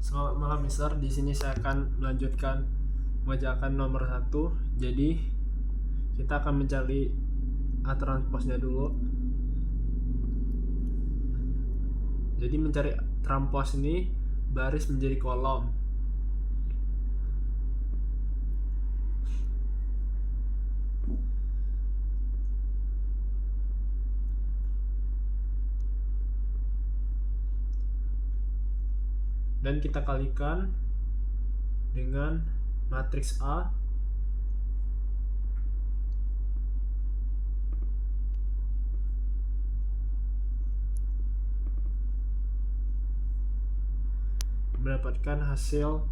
Selamat malam Mister. Di sini saya akan melanjutkan mengerjakan nomor 1. Jadi kita akan mencari A transposnya dulu. Jadi mencari transpos ini baris menjadi kolom. Dan kita kalikan dengan matriks A mendapatkan hasil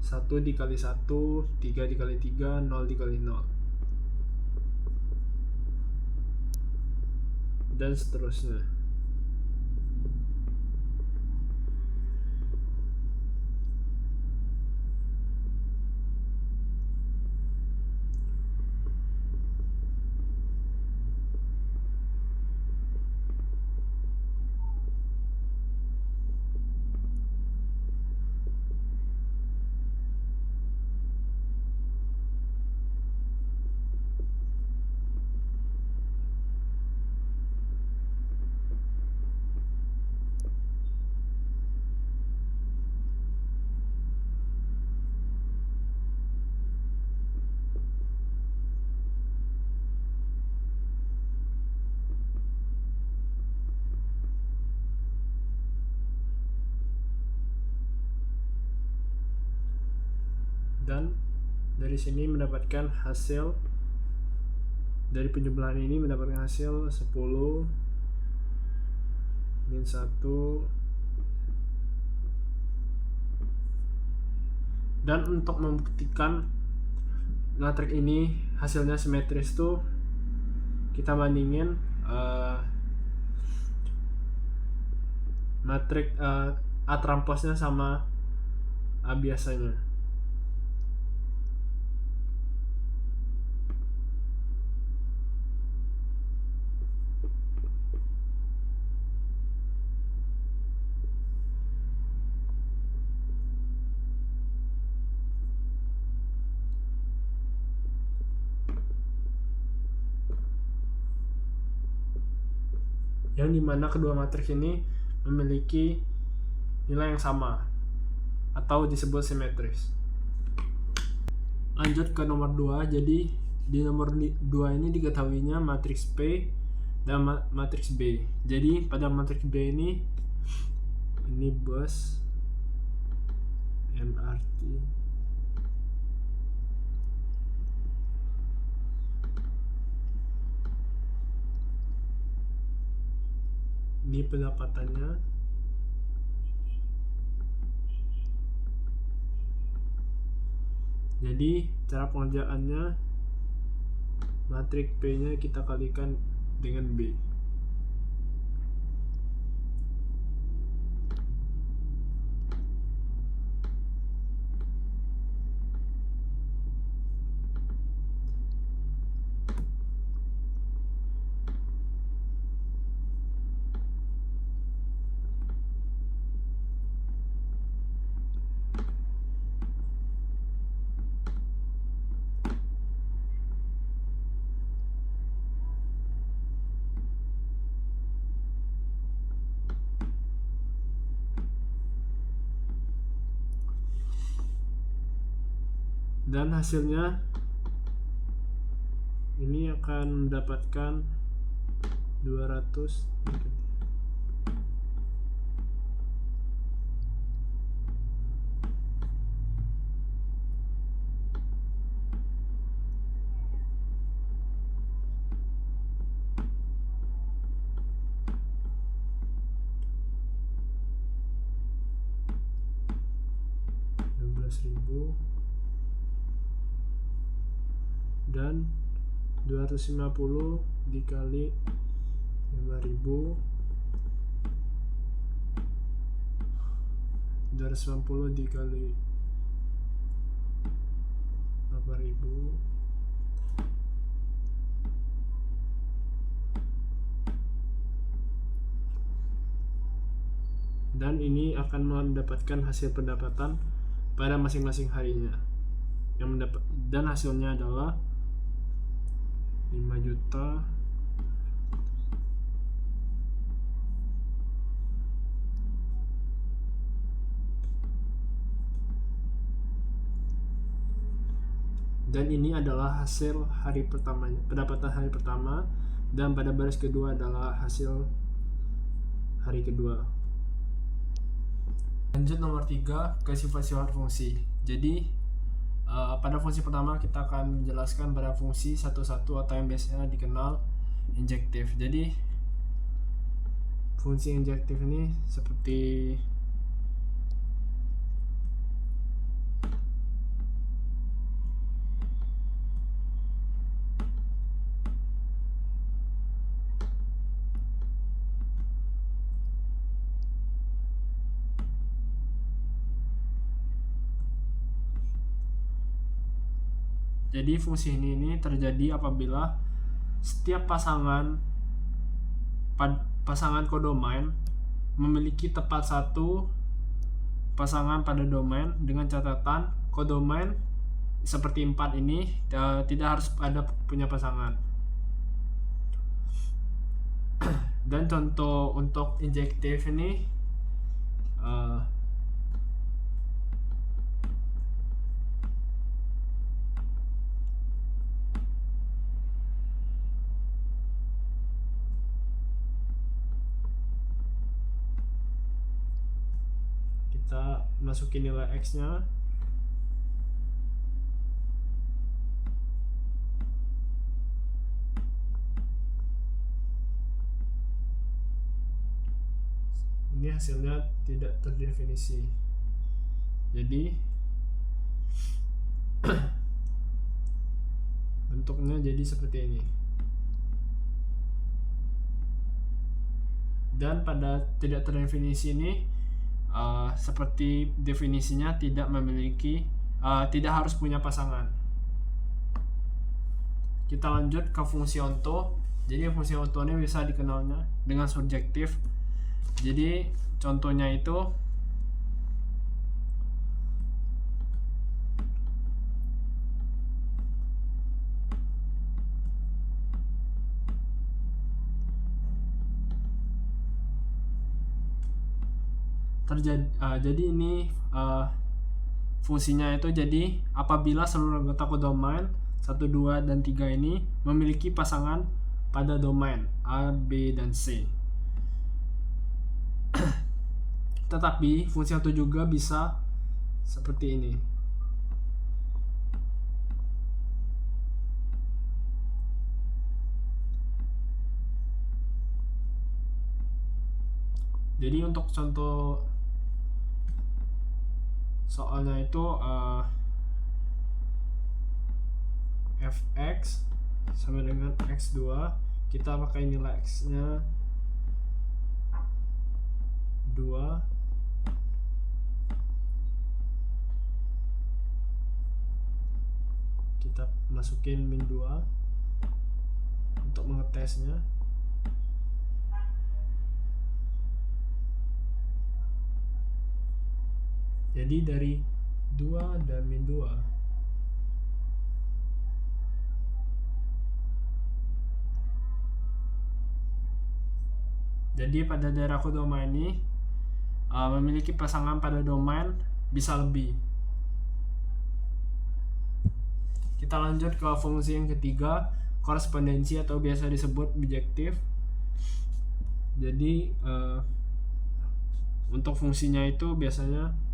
1 dikali 1, 3 dikali 3, 0 dikali 0, dan seterusnya. Dan dari sini mendapatkan hasil, dari penjumlahan ini mendapatkan hasil 10 min 1. Dan untuk membuktikan matriks ini hasilnya simetris tuh kita bandingin matriks A transposnya sama A biasanya. Yang dimana kedua matriks ini memiliki nilai yang sama atau disebut simetris. Lanjut ke nomor 2. Jadi di nomor 2 ini diketahuinya matriks P dan matriks B. Jadi pada matriks B ini bus MRT, ini pendapatannya. Jadi cara pengerjaannya, matriks P nya kita kalikan dengan B. Dan hasilnya ini akan mendapatkan 200 12.000 dan 250 dikali 5.000, 250 dikali 8.000, dan ini akan mendapatkan hasil pendapatan pada masing-masing harinya dan hasilnya adalah 5 juta dan ini adalah hasil hari pertama, pendapatan hari pertama, dan pada baris kedua adalah hasil hari kedua. Lanjut nomor 3 ke sifat-sifat fungsi. Jadi pada fungsi pertama kita akan menjelaskan pada fungsi satu-satu atau yang biasanya dikenal injektif. Jadi fungsi injektif ini seperti jadi fungsi ini terjadi apabila setiap pasangan kodomain memiliki tepat satu pasangan pada domain, dengan catatan kodomain seperti 4 ini tidak harus ada punya pasangan. Dan contoh untuk injektif ini kita masukin nilai X nya, ini hasilnya tidak terdefinisi. Jadi bentuknya jadi seperti ini. Dan pada tidak terdefinisi ini seperti definisinya tidak memiliki tidak harus punya pasangan. Kita lanjut ke fungsi onto. Jadi fungsi onto ini bisa dikenalnya dengan surjektif. Jadi contohnya itu jadi ini fungsinya itu jadi apabila seluruh anggota kodomain 1, 2, dan 3 ini memiliki pasangan pada domain A, B, dan C. Tetapi fungsi onto juga bisa seperti ini. Jadi untuk contoh soalnya itu fx sama dengan x2, kita pakai nilai x nya 2, kita masukin min 2 untuk mengetesnya. Jadi dari 2 dan min 2 jadi pada daerah kodomain ini memiliki pasangan pada domain bisa lebih. Kita lanjut ke fungsi yang ketiga, korespondensi atau biasa disebut bijektif. Jadi untuk fungsinya itu biasanya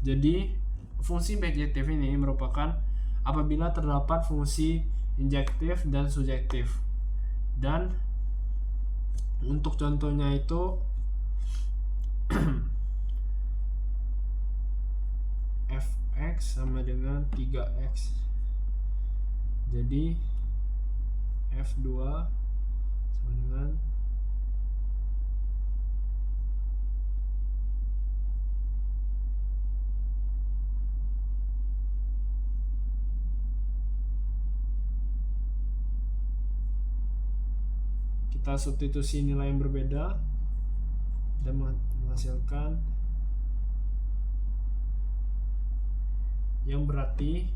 jadi fungsi bijektif ini merupakan apabila terdapat fungsi injektif dan surjektif. Dan untuk contohnya itu fx sama dengan 3x. Jadi f2 sama sama dengan kita substitusi nilai yang berbeda dan menghasilkan yang berarti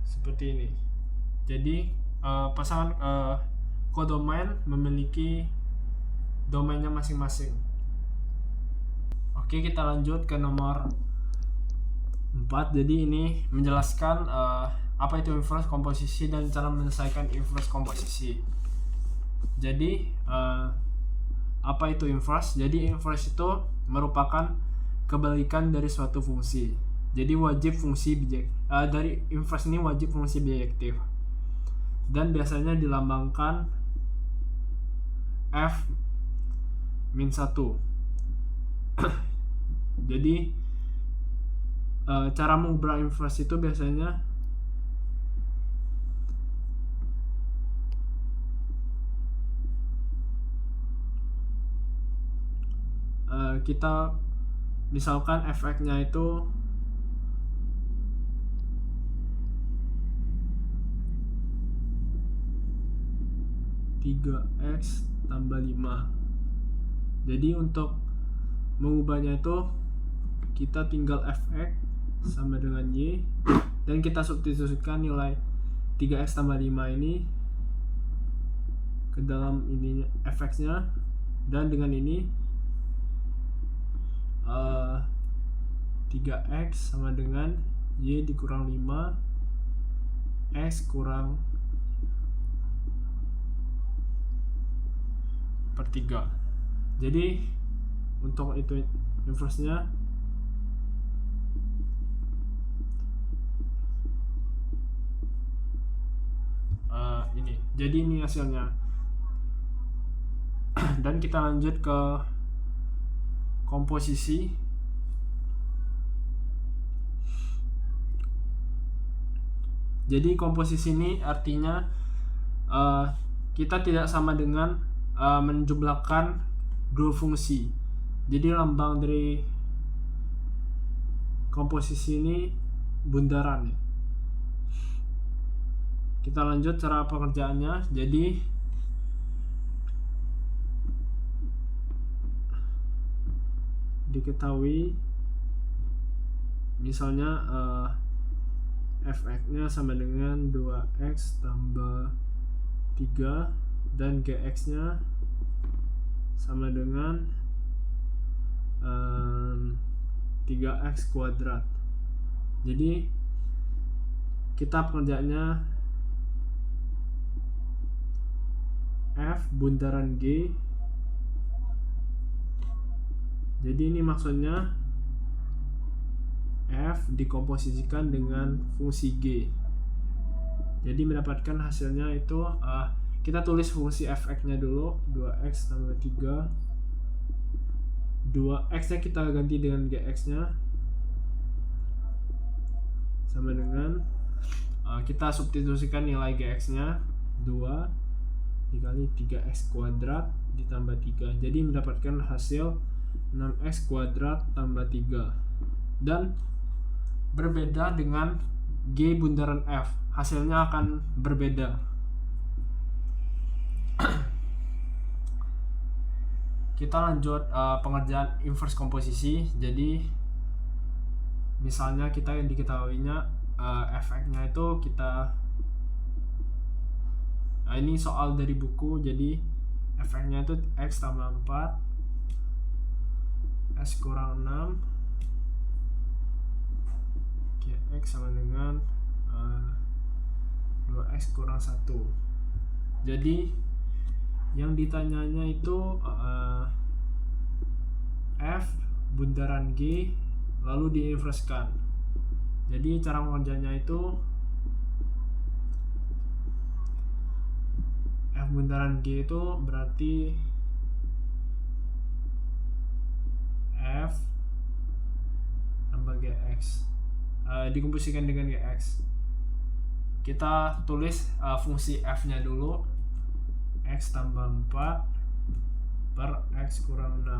seperti ini. Jadi pasangan kodomain memiliki domainnya masing-masing. Oke, kita lanjut ke nomor 4. Jadi ini menjelaskan apa itu inverse komposisi dan cara menyelesaikan inverse komposisi. Jadi apa itu inverse? Jadi inverse itu merupakan kebalikan dari suatu fungsi. Jadi wajib fungsi dari inverse ini wajib fungsi bijektif. Dan biasanya dilambangkan f min 1. Jadi cara mengubah inverse itu biasanya kita misalkan efeknya itu (3x tambah 5). Jadi untuk mengubahnya itu kita tinggal fx sama dengan y dan kita substitusikan nilai 3x tambah 5 ini ke dalam ini fx-nya, dan dengan ini 3x sama dengan y dikurang 5 x kurang per 3. Jadi untuk itu inverse-nya ini. Jadi ini hasilnya. Dan kita lanjut ke komposisi. Jadi komposisi ini artinya kita tidak sama dengan menjumlahkan dua fungsi. Jadi lambang dari komposisi ini bundaran. Kita lanjut cara pengerjaannya. Jadi diketahui misalnya fx-nya sama dengan 2x tambah 3 dan gx-nya sama dengan 3x kuadrat. Jadi kita pengerjaannya f bundaran g. Jadi ini maksudnya f dikomposisikan dengan fungsi g. Jadi mendapatkan hasilnya itu kita tulis fungsi fx-nya dulu, 2x tambah 3. 2x-nya kita ganti dengan gx-nya sama dengan kita substitusikan nilai gx-nya 2 dikali 3x kuadrat ditambah 3. Jadi mendapatkan hasil 6x kuadrat tambah 3. Dan berbeda dengan g bundaran f, hasilnya akan berbeda. Kita lanjut pengerjaan inverse komposisi. Jadi misalnya kita yang diketahuinya efeknya itu kita ini soal dari buku. Jadi efeknya itu x tambah 4 s kurang 6 gx sama dengan 2x kurang 1. Jadi yang ditanyanya itu f bundaran g lalu diinverskan. Jadi cara mengerjanya itu f bundaran g itu berarti F tambah GX, dikomposisikan dengan GX. Kita tulis fungsi F nya dulu, X tambah 4 per X kurang 6.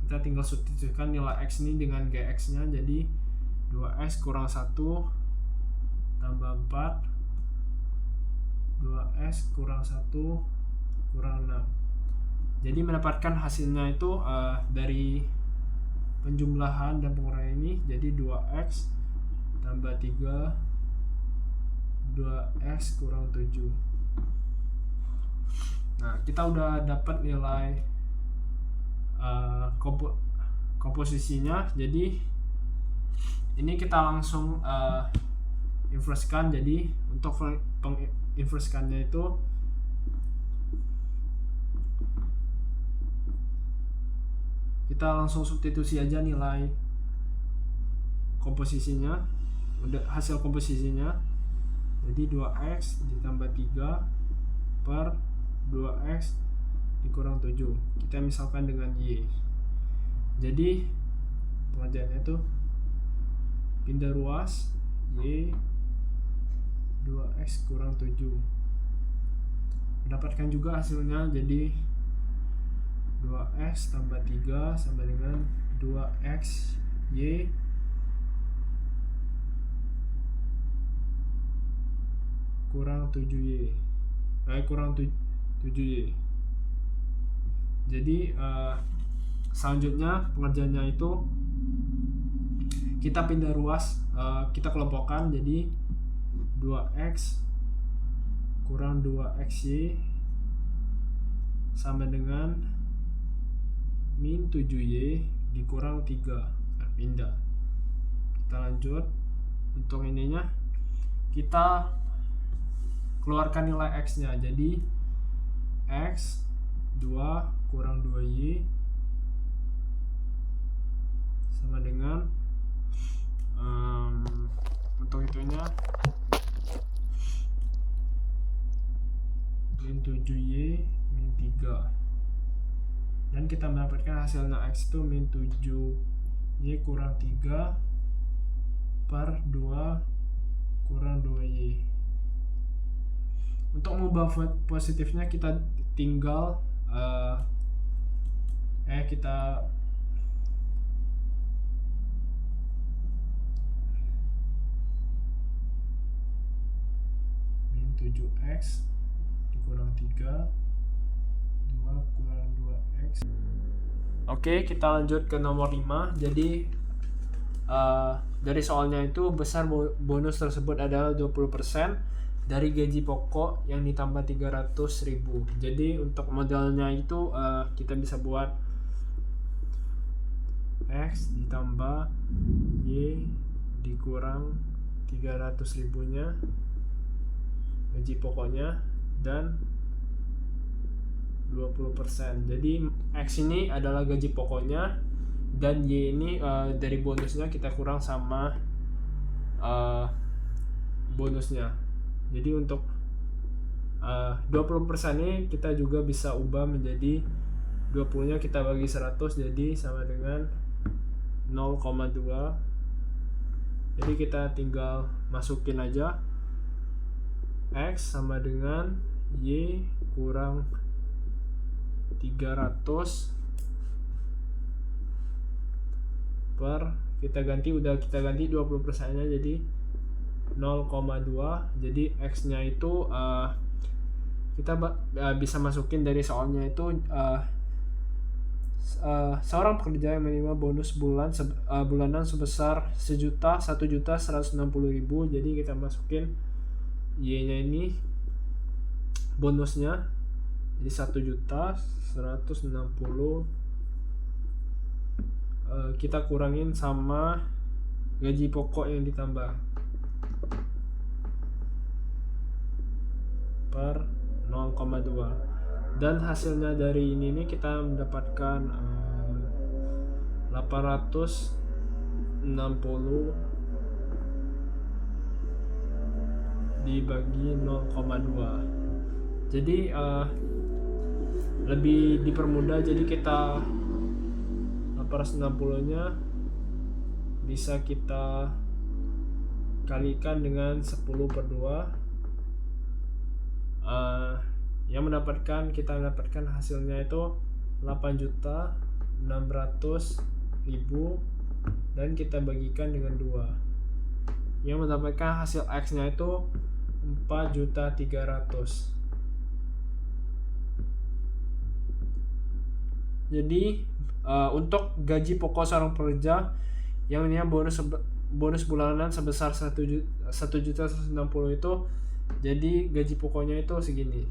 Kita tinggal substitusikan nilai X ini dengan GX nya, jadi 2X kurang 1 tambah 4 2X kurang 1 kurang 6. Jadi mendapatkan hasilnya itu dari penjumlahan dan pengurangan ini, jadi 2X tambah 3 2X kurang 7. Nah, kita udah dapat nilai komposisinya. Jadi ini kita langsung inverskan. Jadi untuk penginverskannya itu kita langsung substitusi aja nilai komposisinya, udah hasil komposisinya. Jadi 2X ditambah 3 per 2X dikurang 7. Kita misalkan dengan Y. Jadi pengerjaannya itu pindah ruas Y 2X kurang 7. Mendapatkan juga hasilnya, jadi 2X tambah 3 sama dengan 2X Y kurang 7Y, kurang 7Y. Jadi selanjutnya pengerjaannya itu kita pindah ruas, kita kelompokkan, jadi 2X kurang 2XY sama dengan min 7Y dikurang 3. Pindah. Kita lanjut. Untuk ininya kita keluarkan nilai X nya, jadi X 2 kurang 2Y sama dengan untuk itunya min 7Y min 3, dan kita mendapatkan hasilnya X itu min 7Y kurang 3 per 2 kurang 2Y. Untuk mengubah positifnya kita tinggal kita min 7X dikurang 3 2 kurang 2X. Oke, kita lanjut ke nomor 5. Jadi dari soalnya itu besar bonus tersebut adalah 20% dari gaji pokok yang ditambah 300.000. Jadi untuk modelnya itu kita bisa buat X ditambah Y dikurang 300.000 nya gaji pokoknya dan 20%. Jadi X ini adalah gaji pokoknya dan Y ini dari bonusnya kita kurang sama bonusnya. Jadi untuk 20% ini kita juga bisa ubah menjadi 20 nya kita bagi 100, jadi sama dengan 0,2. Jadi kita tinggal masukin aja X sama dengan Y kurang 300 per kita ganti 20% nya jadi 0,2. Jadi X nya itu kita bisa masukin dari soalnya itu seorang pekerja yang menerima bonus bulanan sebesar 1.160.000. Jadi kita masukin Y nya ini bonusnya jadi 1.160.000, kita kurangin sama gaji pokok yang ditambah per 0,2, dan hasilnya dari ini kita mendapatkan 860 dibagi 0,2. Jadi lebih dipermudah, jadi kita per 60 nya bisa kita kalikan dengan 10 per 2, yang kita mendapatkan hasilnya itu 8.600.000, dan kita bagikan dengan 2 yang mendapatkan hasil X nya itu 4.300.000. Jadi untuk gaji pokok seorang pekerja yang ini bonus bulanan sebesar 1.160.000 itu, jadi gaji pokoknya itu segini.